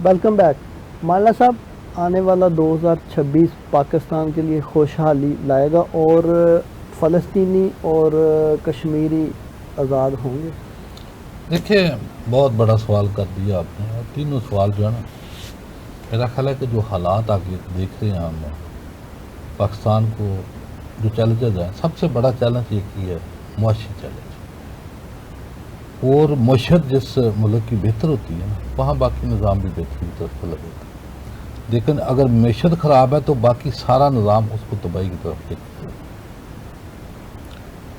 Welcome back مولانا صاحب. آنے والا 2026 پاکستان کے لیے خوشحالی لائے گا اور فلسطینی اور کشمیری آزاد ہوں گے؟ دیکھیں بہت بڑا سوال کر دیا آپ نے. اور تینوں سوال جو ہے نا میرا خیال ہے کہ جو حالات آگے دیکھ رہے ہیں ہم پاکستان کو جو چیلنجز ہیں، سب سے بڑا چیلنج ایک ہی ہے، معاشی چیلنج. اور معیشت جس ملک کی بہتر ہوتی ہے نا وہاں باقی نظام بھی بہتری کی طرف چلا جاتا ہے. لیکن اگر معیشت خراب ہے تو باقی سارا نظام اس کو تباہی کی طرف دیکھتا ہے.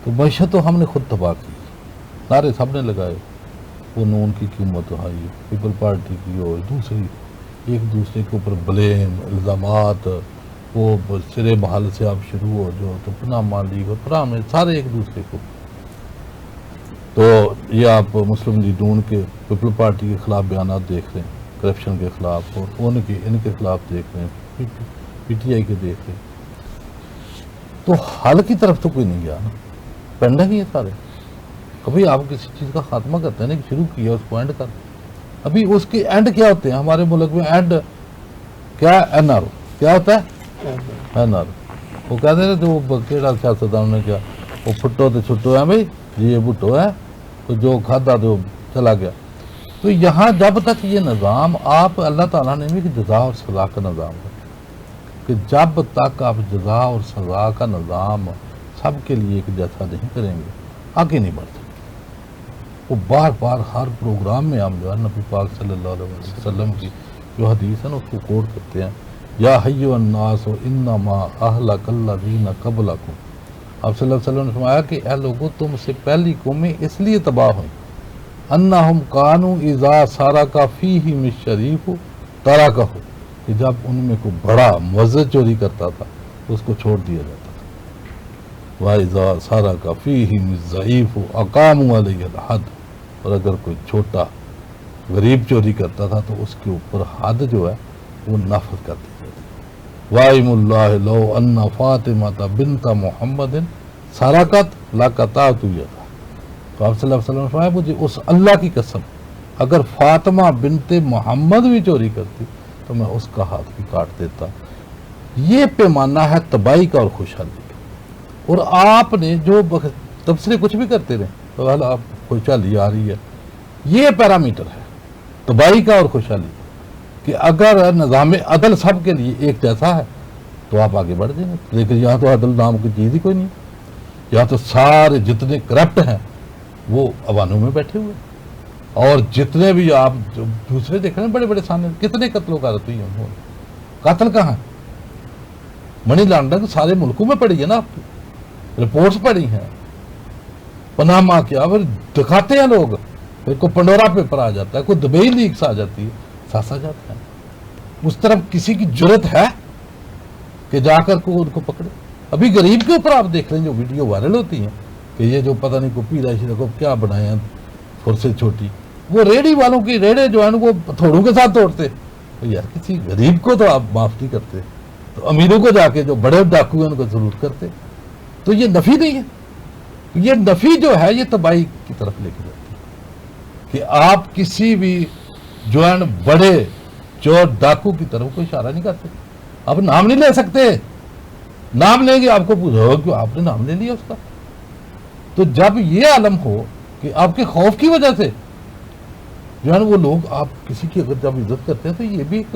تو معیشت تو ہم نے خود تباہ کی، نعرے سب نے لگائے، وہ نون کی قیمت ہائی، پیپل پارٹی کی، اور دوسری ایک دوسرے کے اوپر بلیم، الزامات، وہ سرے محل سے آپ شروع ہو جو تو پناہ مالی اور پناہ میں سارے ایک دوسرے کو. تو یہ آپ مسلم لیگ نون کے پیپل پارٹی کے خلاف بیانات دیکھ رہے ہیں کرپشن کے خلاف، اور ان کے خلاف دیکھ رہے ہیں، پی ٹی آئی کے دیکھ رہے ہیں. تو حل کی طرف تو کوئی نہیں گیا نا، پینڈنگ ہی ہے سارے. کبھی آپ کسی چیز کا خاتمہ کرتے ہیں نا کہ شروع کیا اس کو اینڈ کر. ابھی اس کے اینڈ کیا ہوتے ہیں ہمارے ملک میں؟ اینڈ کیا؟ N R O. کیا ہوتا ہے؟ N R O. وہ کہتے ہیں تو کیڑا سیاستدان نے کیا، وہ پھٹو تو چھٹو ہے بھائی جی، یہ بھٹو ہے تو جو کھادا تو چلا گیا. تو یہاں جب تک یہ نظام آپ اللہ تعالیٰ نے بھی کہ جزا اور سزا کا نظام ہے، کہ جب تک آپ جزا اور سزا کا نظام سب کے لیے ایک جیسا نہیں کریں گے آگے نہیں بڑھ سکتے. وہ بار بار ہر پروگرام میں ہم جو ہے نبی پاک صلی اللہ علیہ وسلم کی جو حدیث ہے نا اس کو کوٹ کرتے ہیں، یا حی الناس انما اہلک الذین قبلکم. آپ صلی اللہ علیہ وسلم نے فرمایا کہ اے لوگوں تم سے پہلی قومیں اس لیے تباہ ہوئیں، انہم کانوا اذا سارک فیہم الشریف ترکہ، کہ جب ان میں کوئی بڑا معزز چوری کرتا تھا تو اس کو چھوڑ دیا جاتا تھا. وَإِذَا سَرَقَ فِيهِمُ الضَّعِيفُ أَقَامُوا عَلَيْهِ الْحَدَّ، اور اگر کوئی چھوٹا غریب چوری کرتا تھا تو اس کے اوپر حد جو ہے وہ نافذ کر دی جاتی. وَأَيْمُ اللَّهِ لَوْ أَنَّ فَاطِمَةَ بِنْتَ مُحَمَّدٍ سَرَقَتْ لَقَطَعْتُ يَدَهَا. تو آپ صلی اللہ علیہ وسلم نے فرمایا مجھے اس اللہ کی قسم اگر فاطمہ بنت محمد بھی چوری کرتی تو میں اس کا ہاتھ بھی کاٹ دیتا. یہ پیمانہ ہے تباہی کا اور خوشحالی کا. اور آپ نے جو تبصرے کچھ بھی کرتے رہے تو آپ خوشحالی آ رہی ہے، یہ پیرامیٹر ہے تباہی کا اور خوشحالی کا، کہ اگر نظام عدل سب کے لیے ایک جیسا ہے تو آپ آگے بڑھ جائیں گے. لیکن یہاں تو عدل نام کی چیز ہی کوئی نہیں. یہاں تو سارے جتنے کرپٹ ہیں وہ عوانوں میں بیٹھے ہوئے، اور جتنے بھی آپ دوسرے دیکھ رہے ہیں بڑے بڑے سامنے کتنے قتل و غارت ہوئی ہیں. قاتل کہاں؟ منی لانڈرنگ سارے ملکوں میں پڑی ہے نا، آپ کی رپورٹس پڑی ہیں. پاناما کیا پھر دکھاتے ہیں لوگ، پھر کوئی پنڈورا پیپر آ جاتا ہے، کوئی دبئی لیکس آ جاتی ہے، ساسا جاتا ہے. اس طرف کسی کی جرت ہے کہ جا کر کو ان کو پکڑے. ابھی غریب کے اوپر آپ دیکھ رہے ہیں جو ویڈیو وائرل ہوتی ہیں کہ یہ جو پتہ نہیں کو پیلا شیرہ کو کیا بنائے ہیں فرصے چھوٹی، وہ ریڑھی والوں کی ریڑھے جو ہیں وہ تھوڑوں کے ساتھ توڑتے. تو یار کسی غریب کو تو آپ معاف نہیں کرتے، تو امیروں کو جا کے جو بڑے ڈاکو ہیں ان کو ضرور کرتے. تو یہ نفی نہیں ہے، یہ نفی جو ہے یہ تباہی کی طرف لے کے جاتی ہے، کہ آپ کسی بھی جو ہے بڑے چور ڈاکو کی طرف کوئی اشارہ نہیں کر سکتے. آپ نام نہیں لے سکتے، نام لیں گے آپ کو پوچھو کہ آپ نے نام لے لیا اس کا. تو جب یہ عالم ہو کہ آپ کے خوف کی وجہ سے جو ہے وہ لوگ آپ کسی کی اگر جب عزت کرتے ہیں تو یہ بھی ایک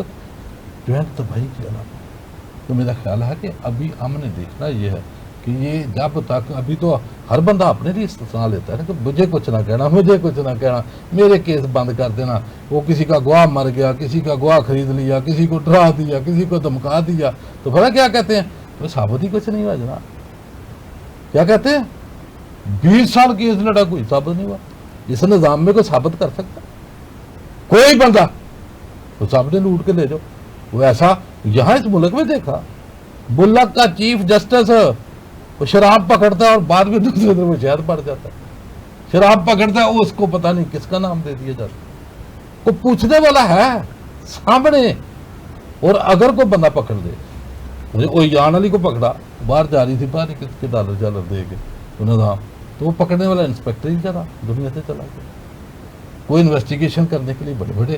جو ہے تباہی کی علامت ہے. تو میرا خیال ہے کہ ابھی ہم نے دیکھنا یہ ہے کہ یہ جب تک ابھی تو ہر بندہ اپنے لیے استثنا لیتا ہے نا کہ مجھے کچھ نہ کہنا، مجھے کچھ نہ کہنا، میرے کیس بند کر دینا. وہ کسی کا گواہ مر گیا، کسی کا گواہ خرید لیا، کسی کو ڈرا دیا، کسی کو دھمکا دیا، تو پھر کیا کہتے ہیں وہ ثابت ہی کچھ نہیں ہوا جناب. کیا کہتے ہیں 20 سال کیس لڑا کوئی ثابت نہیں ہوا. اس نظام میں کوئی ثابت کر سکتا کوئی بندہ؟ تو صاحب نے لوٹ کے لے جاؤ. وہ ایسا یہاں اس ملک میں دیکھا، ملک کا چیف جسٹس وہ شراب پکڑتا ہے اور بعد میں دوسرے دن وہ شہد پڑ جاتا ہے. شراب پکڑتا ہے وہ اس کو پتہ نہیں کس کا نام دے دیا جاتا ہے. کوئی پوچھنے والا ہے سامنے. اور اگر کوئی بندہ پکڑ دے، وہ یان علی کو پکڑا، باہر جا رہی تھی، باہر کس کے ڈالر دے کے نظام، تو وہ پکڑنے والا انسپیکٹر ہی چلا دنیا سے چلا گیا. کوئی انویسٹیگیشن کرنے کے لیے بڑے بڑے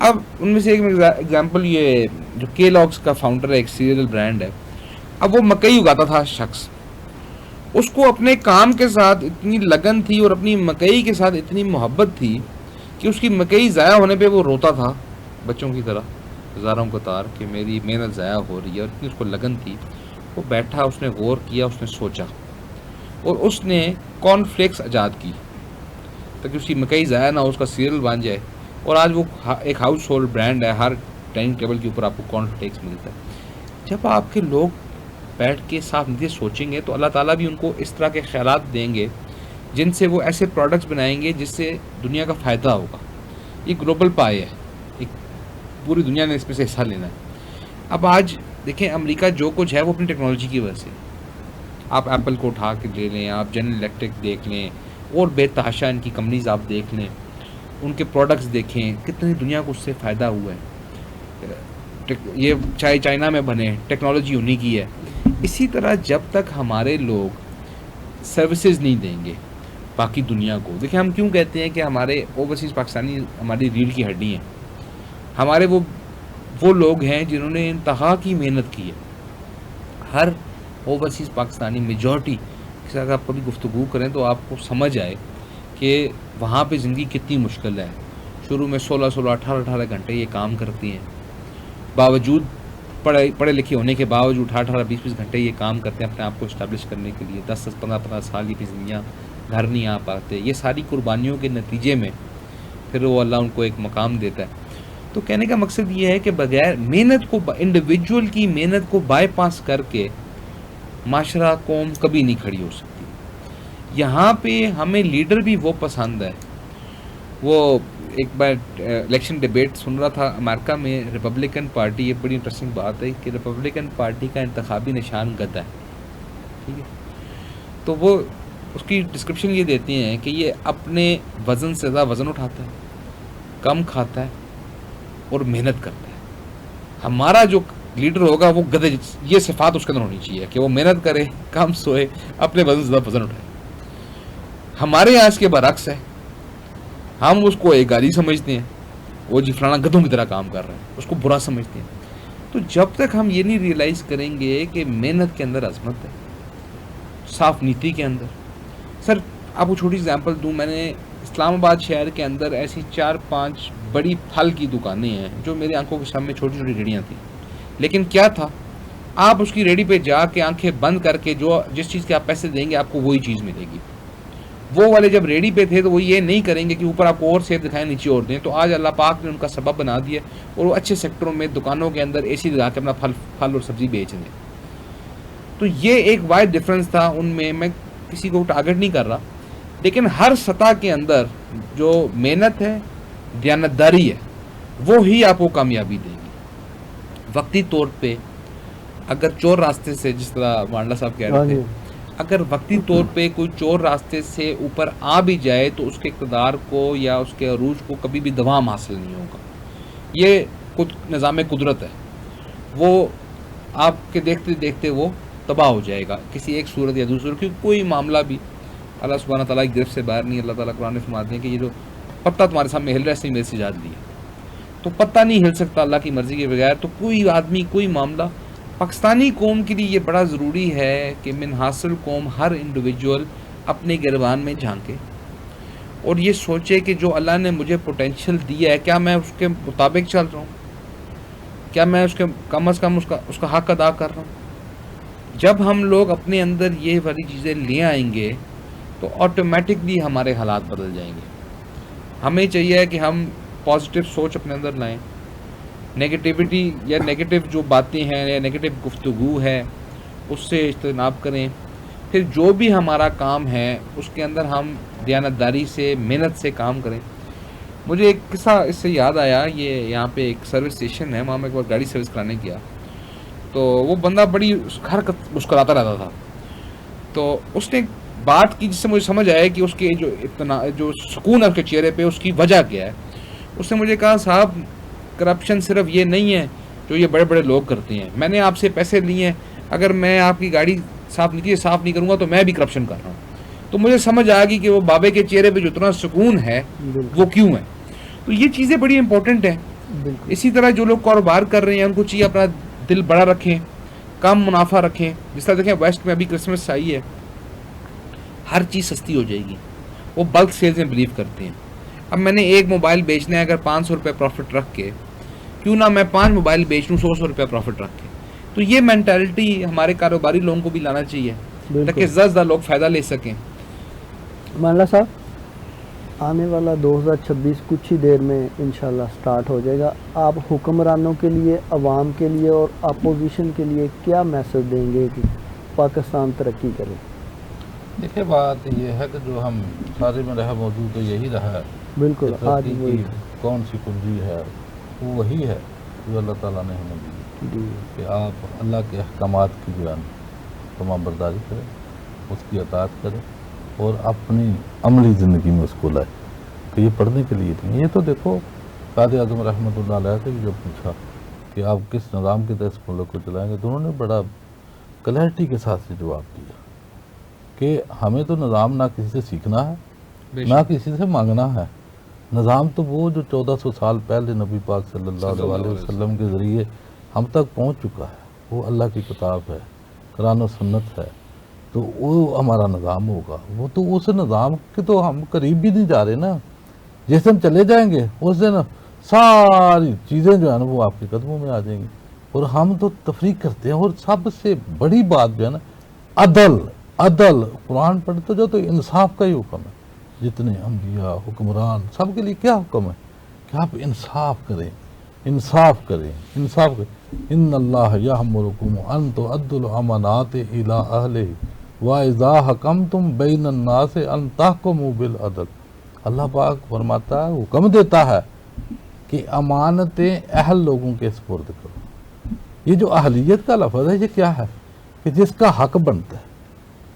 اب ان میں سے ایک ایگزامپل یہ جو کے لاگس کا فاؤنڈر ہے, ایک سیریل برانڈ ہے, اب وہ مکئی اگاتا تھا شخص, اس کو اپنے کام کے ساتھ اتنی لگن تھی اور اپنی مکئی کے ساتھ اتنی محبت تھی کہ اس کی مکئی ضائع ہونے پہ وہ روتا تھا بچوں کی طرح ہزاروں کو تار کہ میری محنت ضائع ہو رہی ہے, اور اتنی اس کو لگن تھی. وہ بیٹھا, اس نے غور کیا, اس نے سوچا, اور اس نے کارن فلیکس ایجاد کی تاکہ اس کی مکئی ضائع نہ ہو, اس کا سیریل بن جائے, اور آج وہ ایک ہاؤس ہولڈ برانڈ ہے, ہر ڈائننگ ٹیبل کے اوپر آپ کو کارن فلیکس ملتا ہے. جب آپ کے لوگ بیٹھ کے صاف نیت سے سوچیں گے تو اللہ تعالیٰ بھی ان کو اس طرح کے خیالات دیں گے جن سے وہ ایسے پروڈکٹس بنائیں گے جس سے دنیا کا فائدہ ہوگا. یہ گلوبل پائے ہے, ایک پوری دنیا نے اس میں سے حصہ لینا ہے. اب آج دیکھیں امریکہ جو کچھ ہے وہ اپنی ٹیکنالوجی کی وجہ سے. آپ ایپل کو اٹھا کے لے لیں, آپ جنرل الیکٹرک دیکھ لیں, اور بے تحاشا ان کی کمپنیز آپ دیکھ لیں, ان کے پروڈکٹس دیکھیں, کتنی دنیا کو اس سے فائدہ ہوا ہے. یہ چاہے چائنا میں بنے, ٹیکنالوجی انہی کی ہے. اسی طرح جب تک ہمارے لوگ سروسز نہیں دیں گے باقی دنیا کو, دیکھیں ہم کیوں کہتے ہیں کہ ہمارے اوورسیز پاکستانی ہماری ریڑھ کی ہڈی ہیں, ہمارے وہ لوگ ہیں جنہوں نے انتہا کی محنت کی ہے. ہر اوورسیز پاکستانی میجورٹی کے ساتھ آپ کبھی گفتگو کریں تو آپ کو سمجھ آئے کہ وہاں پہ زندگی کتنی مشکل ہے. شروع میں 16-18 گھنٹے یہ کام کرتی ہیں, باوجود پڑھے لکھے ہونے کے باوجود 18-20 گھنٹے یہ کام کرتے ہیں اپنے آپ کو اسٹیبلش کرنے کے لیے. 10-15 سال کی زندگیاں گھر نہیں آ پاتے. یہ ساری قربانیوں کے نتیجے میں پھر وہ اللہ ان کو ایک مقام دیتا ہے. تو کہنے کا مقصد یہ ہے کہ بغیر محنت کو, انڈیویجول کی محنت کو بائی پاس کر کے معاشرہ قوم کبھی نہیں کھڑی ہو سکتی. یہاں پہ ہمیں لیڈر بھی وہ پسند ہے. وہ ایک بار الیکشن ڈیبیٹ سن رہا تھا امریکہ میں, ریپبلکن پارٹی, یہ بڑی انٹرسٹنگ بات ہے کہ ریپبلکن پارٹی کا انتخابی نشان گدا ہے, ٹھیک ہے. تو وہ اس کی ڈسکرپشن یہ دیتے ہیں کہ یہ اپنے وزن سے زیادہ وزن اٹھاتا ہے, کم کھاتا ہے اور محنت کرتا ہے. ہمارا جو لیڈر ہوگا وہ گدھے, یہ صفات اس کے اندر ہونی چاہیے کہ وہ محنت کرے, کم سوئے, اپنے وزن سے زیادہ وزن اٹھائے. ہمارے یہاں اس کے برعکس ہے, ہم اس کو ایک گالی سمجھتے ہیں, وہ جی فلانا گدھوں کی طرح کام کر رہے ہیں, اس کو برا سمجھتے ہیں. تو جب تک ہم یہ نہیں ریئلائز کریں گے کہ محنت کے اندر عظمت ہے, صاف نیتی کے اندر. سر آپ کو چھوٹی ایگزامپل دوں, میں نے اسلام آباد شہر کے اندر ایسی 4-5 بڑی پھل کی دکانیں ہیں جو میری آنکھوں کے سامنے چھوٹی چھوٹی ریڑیاں تھیں, لیکن کیا تھا, آپ اس کی ریڑی پہ جا کے آنکھیں بند کر کے جس چیز کے آپ پیسے دیں گے آپ کو وہی چیز ملے گی. وہ والے جب ریڈی پہ تھے تو وہ یہ نہیں کریں گے کہ اوپر آپ کو اور سیب دکھائیں نیچے اور دیں. تو آج اللہ پاک نے ان کا سبب بنا دیا اور وہ اچھے سیکٹروں میں دکانوں کے اندر اے سی لگا کے اپنا پھل اور سبزی بیچ دیں. تو یہ ایک وائڈ ڈفرنس تھا ان میں. میں کسی کو ٹارگٹ نہیں کر رہا, لیکن ہر سطح کے اندر جو محنت ہے, دیانتداری ہے, وہ ہی آپ کو کامیابی دے گی. وقتی طور پہ اگر چور راستے سے, جس طرح مانڈا صاحب کہہ رہے تھے, اگر وقتی طور پہ کوئی چور راستے سے اوپر آ بھی جائے تو اس کے اقتدار کو یا اس کے عروج کو کبھی بھی دوام حاصل نہیں ہوگا. یہ نظام قدرت ہے, وہ آپ کے دیکھتے دیکھتے وہ تباہ ہو جائے گا کسی ایک صورت یا دوسری. کیونکہ کوئی معاملہ بھی اللہ سبحانہ تعالیٰ کی گرفت سے باہر نہیں. اللہ تعالیٰ قرآن میں فرماتے ہیں کہ یہ جو پتہ تمہارے سامنے ہل رہا ہے اس نے میرے سے ایجاد لیا. تو پتہ نہیں ہل سکتا اللہ کی مرضی کے بغیر. تو کوئی آدمی, کوئی معاملہ, پاکستانی قوم کے لیے یہ بڑا ضروری ہے کہ من حاصل قوم ہر انڈیویجول اپنے گربان میں جھانکے اور یہ سوچے کہ جو اللہ نے مجھے پوٹینشیل دیا ہے کیا میں اس کے مطابق چل رہا ہوں, کیا میں اس کے کم از کم اس کا حق ادا کر رہا ہوں. جب ہم لوگ اپنے اندر یہ والی چیزیں لے آئیں گے تو آٹومیٹکلی ہمارے حالات بدل جائیں گے. ہمیں چاہیے کہ ہم پازیٹیو سوچ اپنے اندر لائیں, نیگیٹیوٹی یا نیگیٹیو جو باتیں ہیں یا نیگیٹیو گفتگو ہے اس سے اجتناب کریں. پھر جو بھی ہمارا کام ہے اس کے اندر ہم دیانتداری سے, محنت سے کام کریں. مجھے ایک قصہ اس سے یاد آیا, یہ یہاں پہ ایک سروس اسٹیشن ہے, وہاں میں ایک بار گاڑی سروس کرانے گیا تو وہ بندہ بڑی حرکت مسکراتا رہتا تھا. تو اس نے بات کی جس سے مجھے سمجھ آیا کہ اس کے جو سکون ہے اس کے چہرے پہ, اس کی وجہ کیا ہے. اس نے مجھے کہا صاحب کرپشن صرف یہ نہیں ہے جو یہ بڑے بڑے لوگ کرتے ہیں, میں نے آپ سے پیسے لیے ہیں, اگر میں آپ کی گاڑی صاف نہیں کروں گا تو میں بھی کرپشن کر رہا ہوں. تو مجھے سمجھ آ گئی کہ وہ بابے کے چہرے پہ جو اتنا سکون ہے وہ کیوں ہے. تو یہ چیزیں بڑی امپورٹنٹ ہیں بالکل اسی طرح جو لوگ کاروبار کر رہے ہیں ان کو چاہیے اپنا دل بڑا رکھیں، کم منافع رکھیں. جس طرح دیکھیں ویسٹ میں ابھی کرسمس آئی ہے، ہر چیز سستی ہو جائے گی، وہ بلک سیلز میں بلیو کرتے ہیں. اب میں نے ایک موبائل بیچنا ہے اگر 500 روپے پروفٹ رکھ کے، کیوں نہ میں 5 موبائل بیچ لوں 100 روپے پروفٹ رکھ کے. تو یہ مینٹالٹی ہمارے کاروباری لوگوں کو بھی لانا چاہیے بالکل. تاکہ زیادہ زیادہ لوگ فائدہ لے سکیں. مولانا صاحب آنے والا 2026 کچھ ہی دیر میں انشاءاللہ سٹارٹ ہو جائے گا. آپ حکمرانوں کے لیے، عوام کے لیے اور اپوزیشن کے لیے کیا میسج دیں گے کہ پاکستان ترقی کرے؟ دیکھیں بات یہ ہے کہ جو ہم سارے میں رہا موضوع تو یہی رہا ہے بالکل. کہ آج ترقی وہی کی کون سی کنجی ہے، وہ وہی ہے جو اللہ تعالیٰ نے ہمیں دی جی کہ آپ اللہ کے احکامات کی جو ہے تمام برداری کریں، اس کی اطاعت کریں اور اپنی عملی زندگی میں اس کو لائیں. کہ یہ پڑھنے کے لیے نہیں، یہ تو دیکھو قائد اعظم رحمۃ اللہ علیہ سے بھی جو پوچھا کہ آپ کس نظام کے تحت اس ملک کو چلائیں گے، تو انہوں نے بڑا کلیئرٹی کے ساتھ سے جواب دیا کہ ہمیں تو نظام نہ کسی سے سیکھنا ہے بے نہ شک. کسی سے مانگنا ہے. نظام تو وہ جو 1400 سال پہلے نبی پاک صلی اللہ علیہ وسلم کے ذریعے ہم تک پہنچ چکا ہے، وہ اللہ کی کتاب ہے، قرآن و سنت ہے، تو وہ ہمارا نظام ہوگا. وہ تو اس نظام کے تو ہم قریب بھی نہیں جا رہے نا. جس دن چلے جائیں گے اس دن ساری چیزیں جو ہے نا وہ آپ کے قدموں میں آ جائیں گی. اور ہم تو تفریق کرتے ہیں. اور سب سے بڑی بات جو ہے نا عدل قرآن پڑھتے جو تو انصاف کا ہی حکم ہے. جتنے انبیاء حکمران سب کے لیے کیا حکم ہے کہ آپ انصاف کریں. ان اللہ یأمرکم ان تؤدوا الامانات الی اہلہ واذا حکمتم بین الناس ان تحکموا بالعدل. اللہ پاک فرماتا ہے، حکم دیتا ہے کہ امانتیں اہل لوگوں کے سپرد کرو. یہ جو اہلیت کا لفظ ہے یہ کیا ہے کہ جس کا حق بنتا ہے.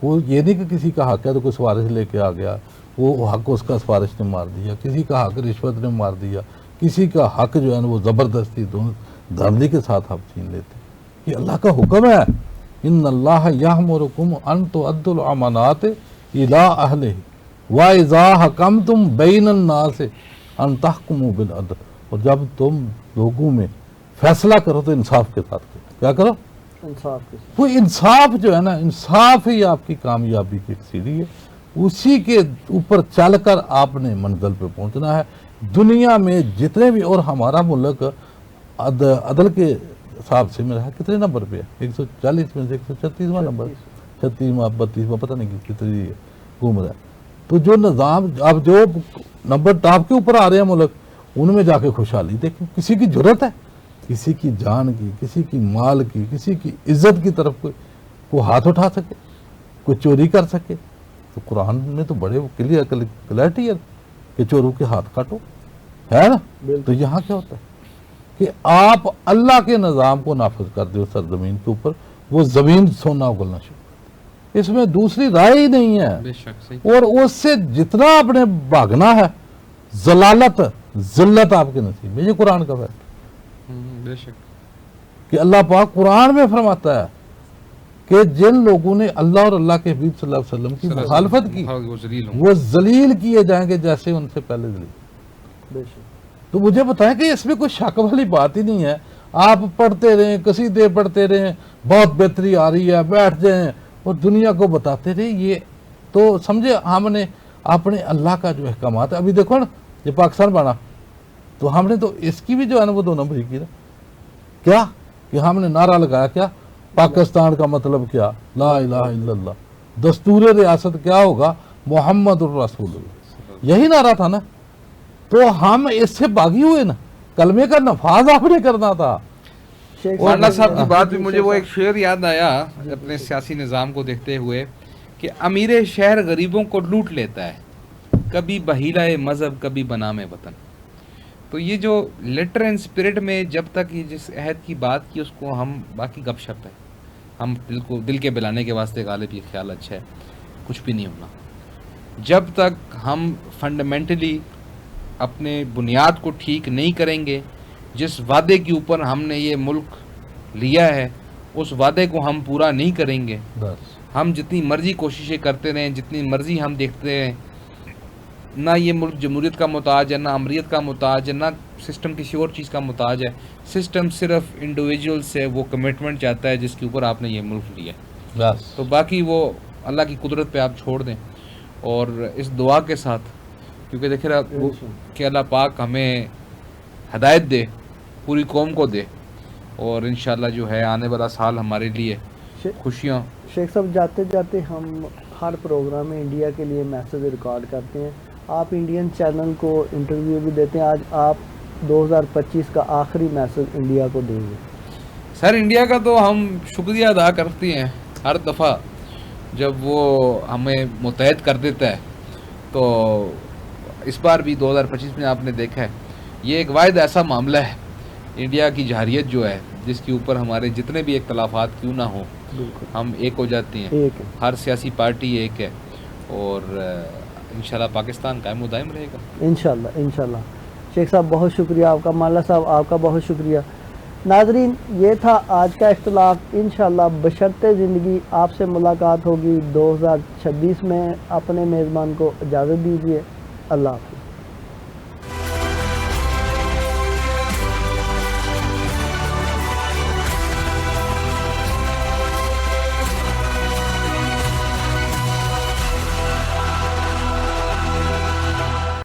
وہ یہ نہیں کہ کسی کا حق ہے تو کوئی سفارش لے کے آ گیا، وہ حق اس کا سفارش نے مار دیا، کسی کا حق رشوت نے مار دیا، کسی کا حق جو ہے نا وہ زبردستی دھاندلی کے ساتھ آپ چھین لیتے. یہ اللہ کا حکم ہے. ان اللہ یأمرکم ان تؤدوا الامانات الی اہلہ واذا حکمتم بین الناس ان تحکموا بالعدل. اور جب تم لوگوں میں فیصلہ کرو تو انصاف کے ساتھ کرو. کیا کرو؟ انصاف کے ساتھ. وہ انصاف جو ہے نا، انصاف ہی آپ کی کامیابی کی سیڑھی ہے. اسی کے اوپر چل کر آپ نے منزل پہ پہنچنا ہے. دنیا میں جتنے بھی، اور ہمارا ملک عدل کے حساب سے میرا کتنے نمبر پہ ہے؟ 140 میں سے 136واں نمبر، 36واں 32واں پتہ نہیں کتنی گھوم رہا ہے. تو جو نظام اب جو نمبر ٹاپ کے اوپر آ رہے ہیں ملک، ان میں جا کے خوشحالی دیکھیں. کسی کی جرت ہے کسی کی جان کی، کسی کی مال کی، کسی کی عزت کی طرف کوئی ہاتھ اٹھا سکے، کوئی چوری کر سکے؟ تو قرآن میں تو بڑے کلیئرٹی ہے کہ چوروں کے ہاتھ کاٹو، ہے نا. تو یہاں کیا ہوتا ہے کہ آپ اللہ کے نظام کو نافذ کر دو سرزمین کے اوپر، وہ زمین سونا اگلنا شروع کر دے. اس میں دوسری رائے ہی نہیں ہے. بے شک صحیح. اور اس سے جتنا آپ نے بھاگنا ہے، ذلت آپ کے نصیب میں. یہ قرآن کا فیصلہ بے شک. کہ اللہ پاک قرآن میں فرماتا ہے کہ جن لوگوں نے اللہ اور اللہ کے حبیب صلی اللہ علیہ وسلم کی مخالفت کی وہ ذلیل کیے جائیں گے جیسے ان سے پہلے ذلیل. بے شک. تو مجھے بتائیں کہ اس میں کوئی شک والی بات ہی نہیں ہے. آپ پڑھتے رہیں، قصیدے پڑھتے رہیں، بہت بہتری آ رہی ہے، بیٹھ جائیں اور دنیا کو بتاتے رہے. یہ تو سمجھے ہم نے اپنے اللہ کا جو احکامات ہے، ابھی دیکھو نا یہ پاکستان بنا تو ہم نے تو اس کی بھی جو ہے نا وہ 2 نمبر ہی کی نا. کیا کہ ہم نے نعرہ لگایا، کیا پاکستان کا مطلب کیا؟ لا الہ الا اللہ. دستور ریاست کیا ہوگا؟ محمد الرسول اللہ. یہی نعرہ تھا نا. تو ہم اس سے باغی ہوئے نا. کلمے کا نفاذ آپ نے کرنا تھا. مولانا صاحب کی بات بھی مجھے وہ ایک شعر یاد آیا اپنے سیاسی نظام کو دیکھتے ہوئے کہ امیر شہر غریبوں کو لوٹ لیتا ہے، کبھی بحیلہ مذہب کبھی بنام وطن. تو یہ جو لیٹر اینڈ اسپرٹ میں جب تک یہ جس عہد کی بات کی اس کو ہم باقی گپ شپ ہے، ہم دل کے بلانے کے واسطے غالب یہ خیال اچھا ہے، کچھ بھی نہیں ہونا. جب تک ہم فنڈامنٹلی اپنے بنیاد کو ٹھیک نہیں کریں گے، جس وعدے کے اوپر ہم نے یہ ملک لیا ہے اس وعدے کو ہم پورا نہیں کریں گے. ہم جتنی مرضی کوششیں کرتے رہیں، جتنی مرضی ہم دیکھتے رہیں، نہ یہ ملک جمہوریت کا محتاج ہے، نہ امریت کا محتاج ہے، نہ سسٹم کسی اور چیز کا محتاج ہے. سسٹم صرف انڈیویجول سے وہ کمٹمنٹ چاہتا ہے جس کے اوپر آپ نے یہ ملک لیا. بس تو باقی وہ اللہ کی قدرت پہ آپ چھوڑ دیں, اور اس دعا کے ساتھ, کیونکہ دیکھیں کہ اللہ پاک ہمیں ہدایت دے, پوری قوم کو دے, اور انشاءاللہ جو ہے آنے والا سال ہمارے لیے خوشیاں. شیخ صاحب جاتے جاتے ہم ہر پروگرام میں انڈیا کے لیے میسیج ریکارڈ کرتے ہیں, آپ انڈین چینل کو انٹرویو بھی دیتے ہیں, آج آپ 2025 کا آخری میسیج انڈیا کو دیں گے. سر انڈیا کا تو ہم شکریہ ادا کرتے ہیں ہر دفعہ جب وہ ہمیں متحد کر دیتا ہے, تو اس بار بھی 2025 میں آپ نے دیکھا ہے یہ ایک واحد ایسا معاملہ ہے انڈیا کی جارحیت جو ہے جس کے اوپر ہمارے جتنے بھی اختلافات کیوں نہ ہوں ہم ایک ہو جاتے ہیں, ایک ہے. ہر سیاسی پارٹی ایک ہے, اور انشاءاللہ پاکستان قائم و دائم رہے گا انشاءاللہ انشاءاللہ. شیخ صاحب بہت شکریہ آپ کا, مالا صاحب آپ کا بہت شکریہ. ناظرین یہ تھا آج کا اختلاف, انشاءاللہ بشرط زندگی آپ سے ملاقات ہوگی 2026 میں. اپنے میزبان کو اجازت دیجیے, اللہ حافظ.